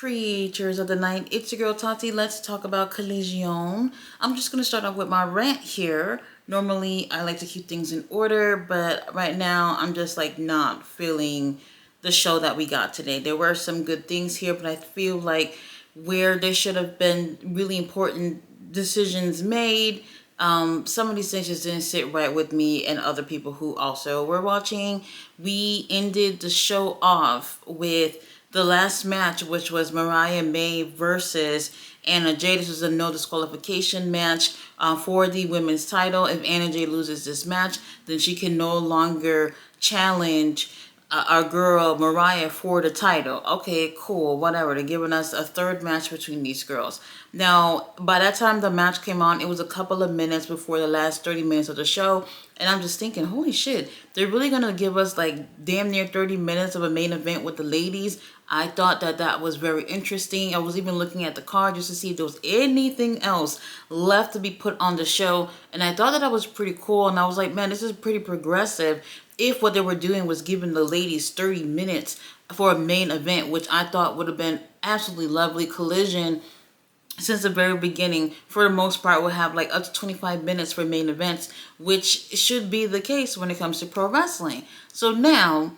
Creatures of the night, it's your girl Tati. Let's talk about Collision. I'm just going to start off with my rant here. Normally, I like to keep things in order, but right now, I'm just like not feeling the show that we got today. There were some good things here, but I feel like where there should have been really important decisions made, some of these things just didn't sit right with me and other people who also were watching. We ended the show off with the last match, which was Mariah May versus Anna Jay. This was a no disqualification match for the women's title. If Anna Jay loses this match, then she can no longer challenge our girl Mariah for the title. Okay, cool, whatever. They're giving us a third match between these girls. Now, by that time the match came on, it was a couple of minutes before the last 30 minutes of the show. And I'm just thinking, holy shit, they're really going to give us like damn near 30 minutes of a main event with the ladies. I thought that was very interesting. I was even looking at the card just to see if there was anything else left to be put on the show. And I thought that was pretty cool. And I was like, man, this is pretty progressive. If what they were doing was giving the ladies 30 minutes for a main event, which I thought would have been absolutely lovely. Collision, since the very beginning, for the most part, will have like up to 25 minutes for main events, which should be the case when it comes to pro wrestling. So now,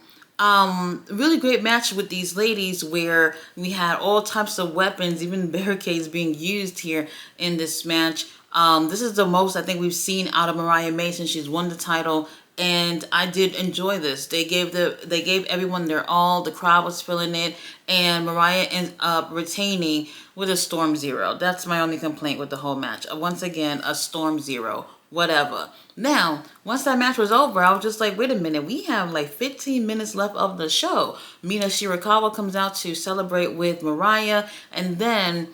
really great match with these ladies where we had all types of weapons, even barricades being used here in this match. This is the most I think we've seen out of Mariah May since she's won the title. And I did enjoy this. They gave everyone their all. The crowd was feeling it, and Mariah ends up retaining with a Storm Zero. That's my only complaint with the whole match. Once again, a Storm Zero, whatever. Now, once that match was over, I was just like, wait a minute, we have like 15 minutes left of the show. Mina Shirakawa comes out to celebrate with Mariah, and then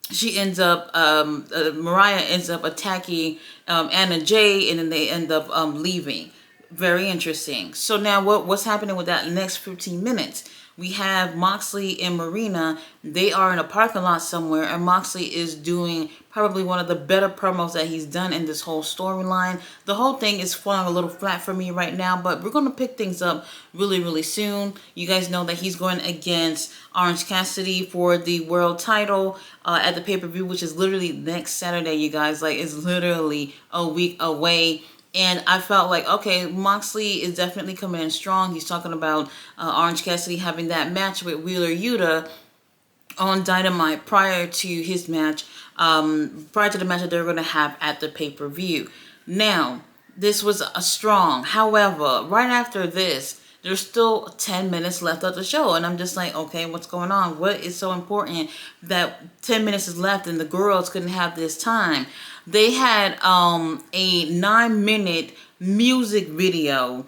she ends up, Mariah ends up attacking Anna Jay, and then they end up leaving. Very interesting. So now what's happening with that next 15 minutes? We have Moxley and Marina. They are in a parking lot somewhere, and Moxley is doing probably one of the better promos that he's done in this whole storyline. The whole thing is falling a little flat for me right now, but we're going to pick things up really, really soon. You guys know that he's going against Orange Cassidy for the world title at the pay-per-view, which is literally next Saturday, you guys. Like, it's literally a week away. And I felt like, okay, Moxley is definitely coming in strong. He's talking about Orange Cassidy having that match with Wheeler Yuta on Dynamite prior to his match, prior to the match that they're going to have at the pay-per-view. Now, this was a strong. However, right after this, there's still 10 minutes left of the show. And I'm just like, okay, what's going on? What is so important that 10 minutes is left and the girls couldn't have this time? They had a 9-minute music video,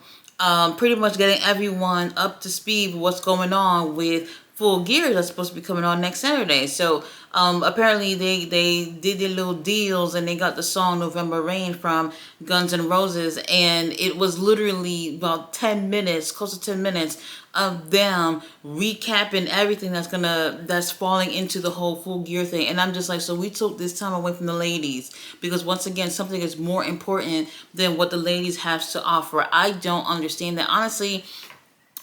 pretty much getting everyone up to speed with what's going on with Full Gear that's supposed to be coming on next Saturday. So apparently they did their little deals and they got the song November Rain from Guns N' Roses, and it was literally about 10 minutes, close to 10 minutes of them recapping everything that's falling into the whole Full Gear thing. And I'm just like, so we took this time away from the ladies because once again, something is more important than what the ladies have to offer. I don't understand that. Honestly,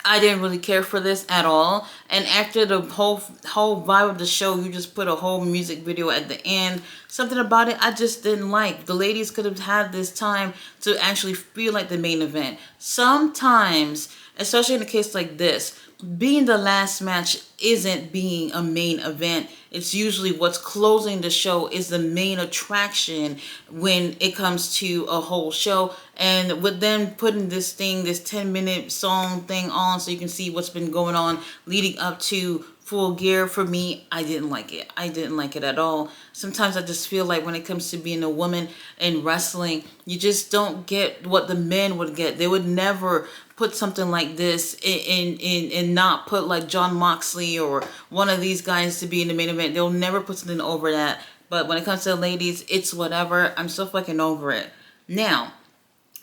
I didn't really care for this at all. And after the whole vibe of the show, you just put a whole music video at the end. Something about it I just didn't like. The ladies could have had this time to actually feel like the main event. Sometimes, especially in a case like this, being the last match isn't being a main event. It's usually what's closing the show is the main attraction when it comes to a whole show. And with them putting this 10-minute song thing on so you can see what's been going on leading up to Full Gear, for me, I didn't like it. I didn't like it at all. Sometimes I just feel like when it comes to being a woman in wrestling, you just don't get what the men would get. They would never put something like this in not put like John Moxley or one of these guys to be in the main event. They'll never put something over that. But when it comes to the ladies, it's whatever. I'm so fucking over it. Now,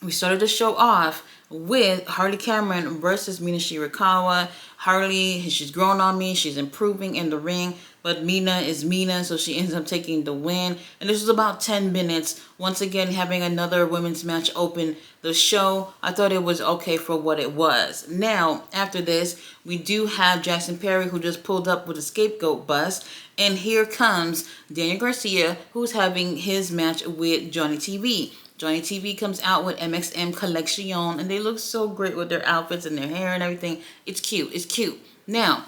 we started the show off with Harley Cameron versus Mina Shirakawa. Harley, she's grown on me. She's improving in the ring. But Mina is Mina, so she ends up taking the win. And this was about 10 minutes. Once again, having another women's match open the show. I thought it was okay for what it was. Now, after this, we do have Jackson Perry, who just pulled up with a scapegoat bus. And here comes Daniel Garcia, who's having his match with Johnny TV. Johnny TV comes out with MXM Collision, and they look so great with their outfits and their hair and everything. It's cute. It's cute. Now,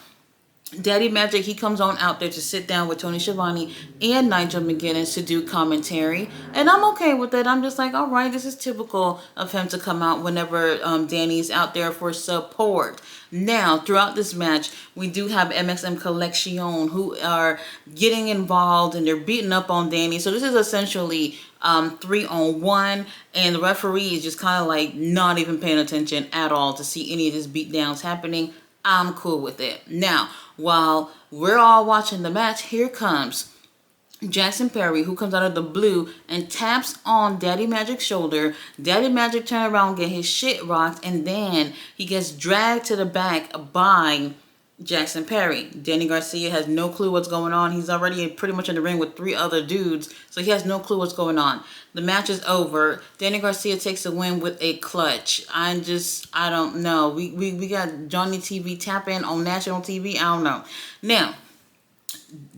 Daddy Magic, he comes on out there to sit down with Tony Schiavone and Nigel McGuinness to do commentary. And I'm okay with it. I'm just like, all right, this is typical of him to come out whenever Danny's out there for support. Now, throughout this match, we do have MXM Collection who are getting involved and they're beating up on Danny. So this is essentially 3-on-1, and the referee is just kind of like not even paying attention at all to see any of this beatdowns happening. I'm cool with it. Now, while we're all watching the match, here comes Jackson Perry, who comes out of the blue and taps on Daddy Magic's shoulder. Daddy Magic turns around, get his shit rocked, and then he gets dragged to the back by Jackson Perry. Danny Garcia has no clue what's going on. He's already pretty much in the ring with 3 other dudes, so he has no clue what's going on. The match is over. Danny Garcia takes the win with a clutch. I don't know. We got Johnny TV tapping on national TV. I don't know. Now,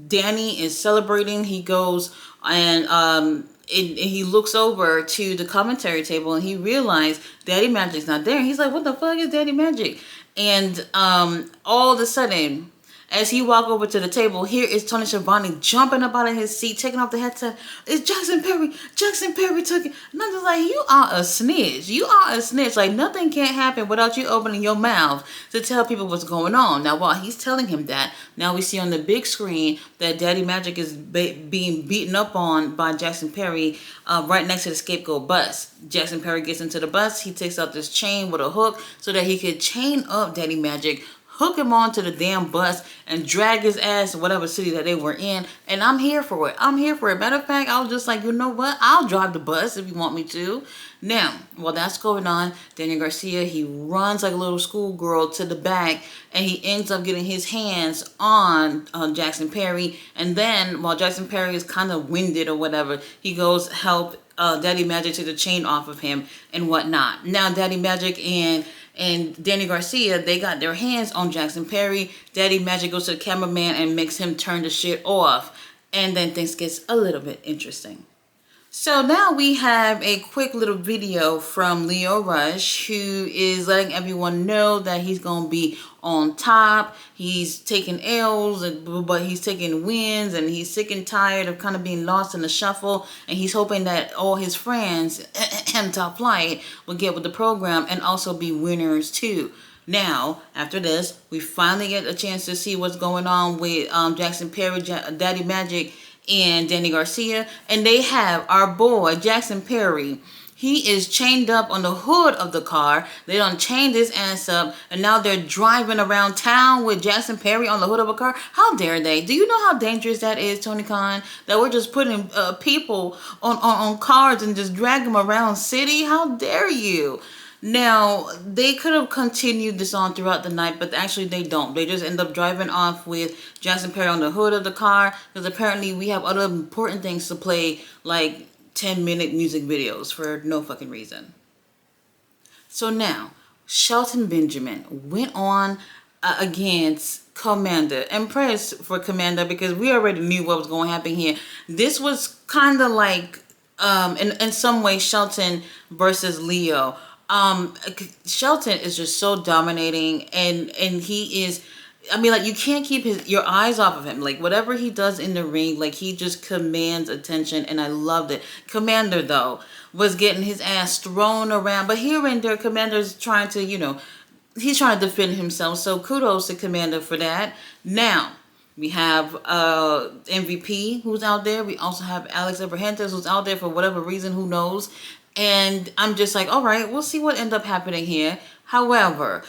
Danny is celebrating. He goes and he looks over to the commentary table and he realized Daddy Magic's not there. He's like, what the fuck is Daddy Magic? And all of a sudden, as he walked over to the table, here is Tony Schiavone jumping up out of his seat, taking off the headset. It's Jackson Perry. Jackson Perry took it. And I'm just like, you are a snitch. You are a snitch. Like, nothing can't happen without you opening your mouth to tell people what's going on. Now, while he's telling him that, now we see on the big screen that Daddy Magic is being beaten up on by Jackson Perry right next to the scapegoat bus. Jackson Perry gets into the bus. He takes out this chain with a hook so that he could chain up Daddy Magic, hook him onto the damn bus, and drag his ass to whatever city that they were in. And I'm here for it. I'm here for it. Matter of fact, I was just like, you know what? I'll drive the bus if you want me to. Now, while that's going on, Daniel Garcia, he runs like a little schoolgirl to the back, and he ends up getting his hands on Jackson Perry. And then, while Jackson Perry is kind of winded or whatever, he goes help Daddy Magic take the chain off of him and whatnot. Now, Daddy Magic and Danny Garcia, they got their hands on Jackson Perry. Daddy Magic goes to the cameraman and makes him turn the shit off. And then things gets a little bit interesting. So now we have a quick little video from Lio Rush, who is letting everyone know that he's going to be on top. He's taking L's, but he's taking wins, and he's sick and tired of kind of being lost in the shuffle. And he's hoping that all his friends and Top Flight will get with the program and also be winners too. Now, after this, we finally get a chance to see what's going on with Jackson Perry, Daddy Magic, and Danny Garcia. And they have our boy, Jackson Perry. He is chained up on the hood of the car. They done chained his ass up, and now they're driving around town with Jackson Perry on the hood of a car. How dare they? Do you know how dangerous that is, Tony Khan? That we're just putting people on cars and just dragging them around city? How dare you? Now, they could have continued this on throughout the night, but actually they don't. They just end up driving off with Jackson Perry on the hood of the car, because apparently we have other important things to play, like 10-minute music videos for no fucking reason. So now, Shelton Benjamin went on against Commander. And prayers for Commander, because we already knew what was going to happen here. This was kind of like, in some way, Shelton versus Leo. Shelton is just so dominating, and he is, I mean, like, you can't keep your eyes off of him. Like, whatever he does in the ring, like, he just commands attention, and I loved it. Commander, though, was getting his ass thrown around, but here and there, Commander's trying to, you know, he's trying to defend himself, so kudos to Commander for that. Now, we have MVP, who's out there. We also have Alex Abrahantes, who's out there for whatever reason, who knows. And I'm just like, all right, we'll see what ends up happening here. However,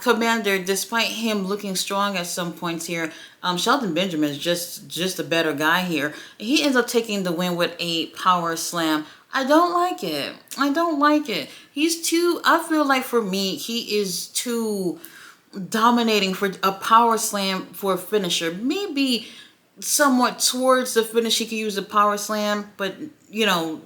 Commander, despite him looking strong at some points here, Shelton Benjamin is just a better guy here. He ends up taking the win with a power slam. I don't like it. I don't like it. He's too, I feel like for me, he is too dominating for a power slam for a finisher. Maybe somewhat towards the finish, he could use a power slam, but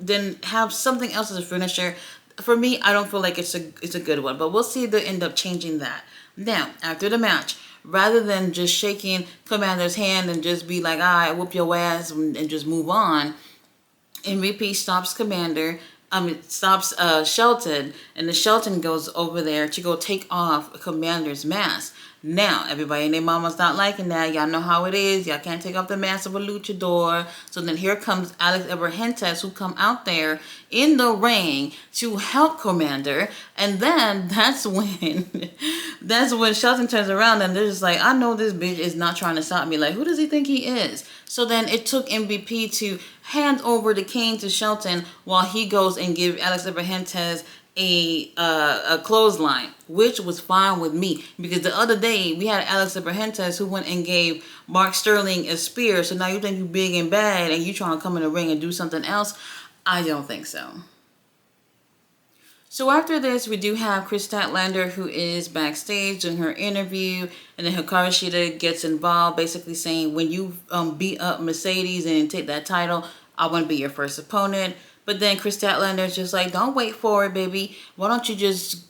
then have something else as a finisher. For me, I don't feel like it's a good one, but we'll see if they end up changing that. Now, after the match, rather than just shaking Commander's hand and just be like, all right, whoop your ass and just move on, MVP stops Commander. It stops Shelton, and the Shelton goes over there to go take off Commander's mask. Now, everybody and their mama's not liking that. Y'all know how it is. Y'all can't take off the mask of a luchador. So then here comes Alex Abrahantes, who come out there in the ring to help Commander. And then that's when Shelton turns around and they're just like, I know this bitch is not trying to stop me. Like, who does he think he is? So then it took MVP to hand over the cane to Shelton while he goes and give Alex Abrahantes a clothesline, which was fine with me, because the other day we had Alex Abrahantes who went and gave Mark Sterling a spear. So now you think you big and bad and you trying to come in the ring and do something else? I don't think so. So after this, we do have Chris Statlander, who is backstage doing her interview, and then Hikaru Shida gets involved, basically saying, when you beat up Mercedes and take that title, I want to be your first opponent. But then Chris Statlander is just like, don't wait for it, baby. Why don't you just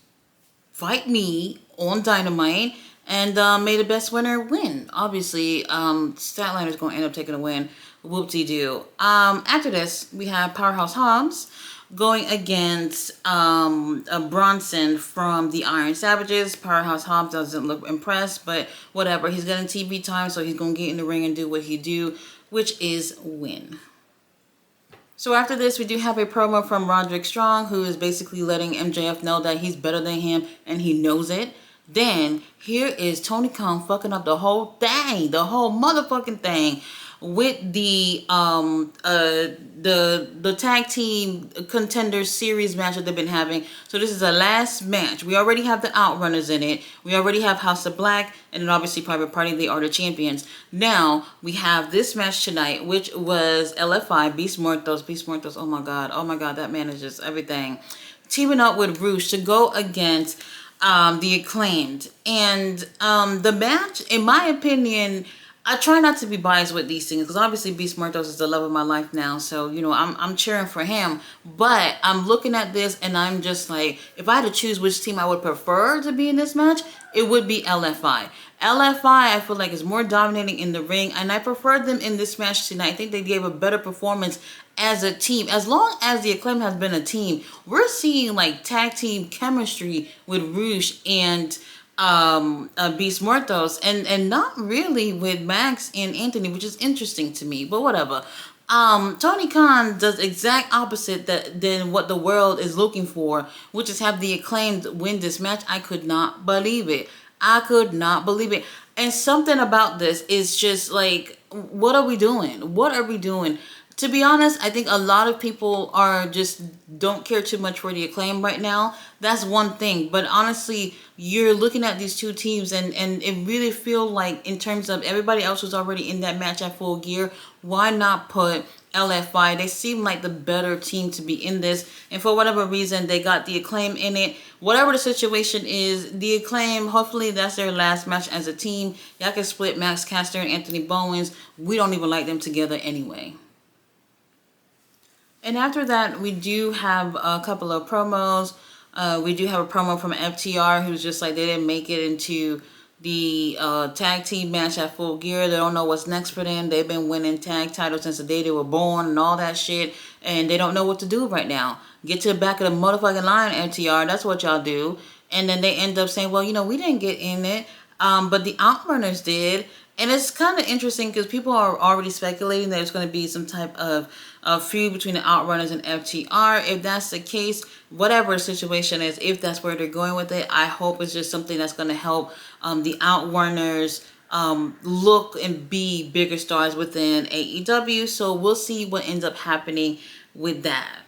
fight me on Dynamite and may the best winner win? Obviously, Statlander is going to end up taking a win. Whoop-de-doo. After this, we have Powerhouse Hobbs going against Bronson from the Iron Savages. Powerhouse Hobbs doesn't look impressed, but whatever. He's getting TV time, so he's going to get in the ring and do what he do, which is win. So after this, we do have a promo from Roderick Strong, who is basically letting MJF know that he's better than him, and he knows it. Then, here is Tony Khan fucking up the whole thing, the whole motherfucking thing, with the tag team contender series match that they've been having. So this is a last match. We already have the Outrunners in it. We already have House of Black, and then obviously Private Party. They are the champions. Now we have this match tonight, which was LFI Beast Muertos. Oh my god, that man is just everything. Teaming up with Roosh to go against the Acclaimed, and the match, in my opinion, I try not to be biased with these things, because obviously Beast Muertos is the love of my life now, so I'm cheering for him. But I'm looking at this and I'm just like, if I had to choose which team I would prefer to be in this match, it would be LFI. LFI, I feel like, is more dominating in the ring, and I prefer them in this match tonight. I think they gave a better performance as a team. As long as the Acclaim has been a team, we're seeing like tag team chemistry with Roosh and Beast Muertos, and not really with Max and Anthony, which is interesting to me, but whatever. Tony Khan does exact opposite than what the world is looking for, which is have the Acclaimed win this match. I could not believe it. I could not believe it. And something about this is just like, what are we doing? What are we doing? To be honest, I think a lot of people don't care too much for the Acclaim right now. That's one thing. But honestly, you're looking at these two teams and it really feels like, in terms of everybody else who's already in that match at Full Gear, why not put LFI? They seem like the better team to be in this. And for whatever reason, they got the Acclaim in it. Whatever the situation is, the Acclaim, hopefully that's their last match as a team. Y'all can split Max Caster and Anthony Bowens. We don't even like them together anyway. And after that, we do have a couple of promos. We do have a promo from FTR, who's just like, they didn't make it into the tag team match at Full Gear. They don't know what's next for them. They've been winning tag titles since the day they were born and all that shit, and they don't know what to do right now. Get to the back of the motherfucking line, FTR. That's what y'all do. And then they end up saying, well, we didn't get in it, but the Outrunners did. And it's kind of interesting because people are already speculating that there's going to be some type of feud between the Outrunners and FTR. If that's the case, whatever the situation is, if that's where they're going with it, I hope it's just something that's going to help the Outrunners look and be bigger stars within AEW. So we'll see what ends up happening with that.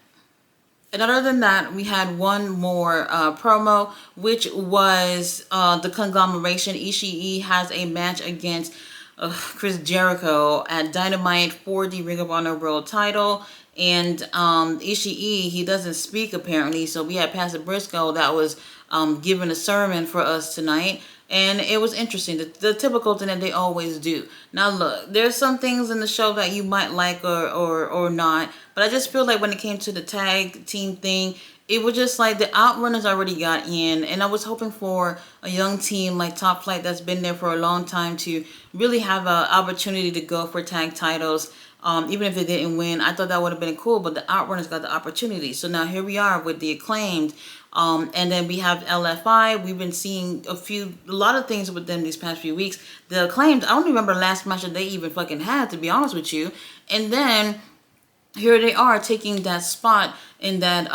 And other than that, we had one more promo, which was the conglomeration. Ishii has a match against Chris Jericho at Dynamite for the Ring of Honor World title. And Ishii, he doesn't speak apparently, so we had Pastor Briscoe that was giving a sermon for us tonight. And it was interesting, the typical thing that they always do. Now look, there's some things in the show that you might like or not, but I just feel like when it came to the tag team thing, it was just like the Outrunners already got in, and I was hoping for a young team like Top Flight that's been there for a long time to really have an opportunity to go for tag titles. Even if they didn't win, I thought that would have been cool, but the Outrunners got the opportunity. So now here we are with the Acclaimed, and then we have LFI. We've been seeing a lot of things with them these past few weeks. The Acclaimed, I don't remember the last match that they even fucking had, to be honest with you. And then here they are taking that spot in that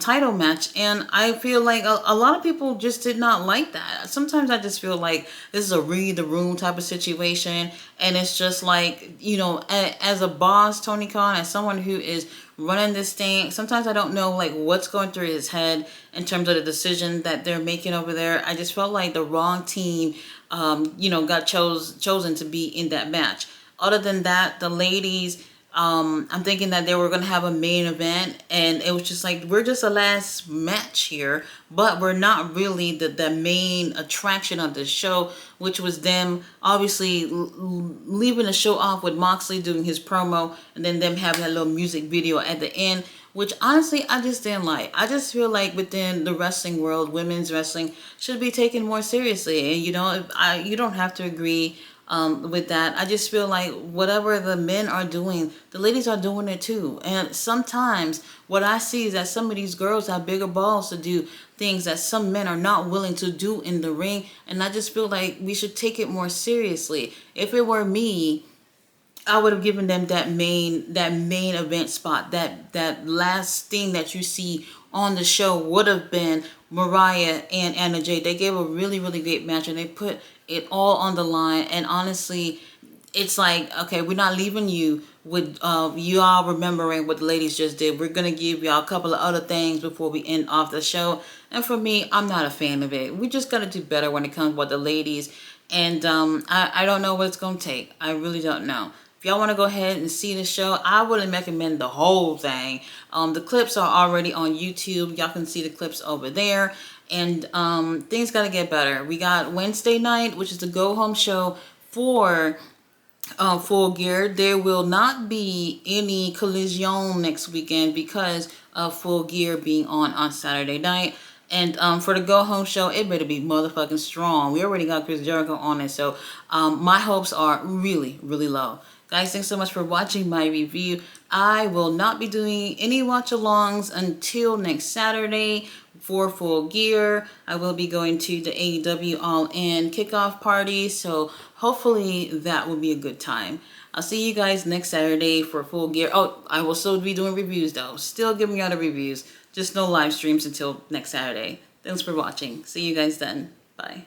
title match, and I feel like a lot of people just did not like that. Sometimes I just feel like this is a read the room type of situation, and it's just like, you know, as a boss, Tony Khan, as someone who is running this thing, sometimes I don't know like what's going through his head in terms of the decision that they're making over there. I just felt like the wrong team, you know, got chosen to be in that match. Other than that, the ladies, I'm thinking that they were going to have a main event, and it was just like, we're just a last match here, but we're not really the main attraction of the show, which was them obviously leaving the show off with Moxley doing his promo, and then them having a little music video at the end, which honestly I just didn't like. I just feel like within the wrestling world, women's wrestling should be taken more seriously, and you know, you don't have to agree with that. I just feel like whatever the men are doing, the ladies are doing it too. And sometimes what I see is that some of these girls have bigger balls to do things that some men are not willing to do in the ring. And I just feel like we should take it more seriously. If it were me, I would have given them that main event spot. That last thing that you see on the show would have been Mariah and Anna Jay. They gave a really, really great match, and they put it all on the line. And honestly, it's like, okay, we're not leaving you with you all remembering what the ladies just did. We're gonna give y'all a couple of other things before we end off the show. And for me, I'm not a fan of it. We just gotta do better when it comes with the ladies. And I don't know what it's gonna take. I really don't know. If y'all want to go ahead and see the show, I wouldn't recommend the whole thing. The clips are already on YouTube. Y'all can see the clips over there. And things got to get better. We got Wednesday night, which is the go-home show for Full Gear. There will not be any Collision next weekend because of Full Gear being on Saturday night. And for the go-home show, it better be motherfucking strong. We already got Chris Jericho on it, so my hopes are really, really low. Guys, thanks so much for watching my review. I will not be doing any watch-alongs until next Saturday for Full Gear. I will be going to the AEW All-In kickoff party, so hopefully that will be a good time. I'll see you guys next Saturday for Full Gear. Oh, I will still be doing reviews though. Still giving you all the reviews. Just no live streams until next Saturday. Thanks for watching. See you guys then. Bye.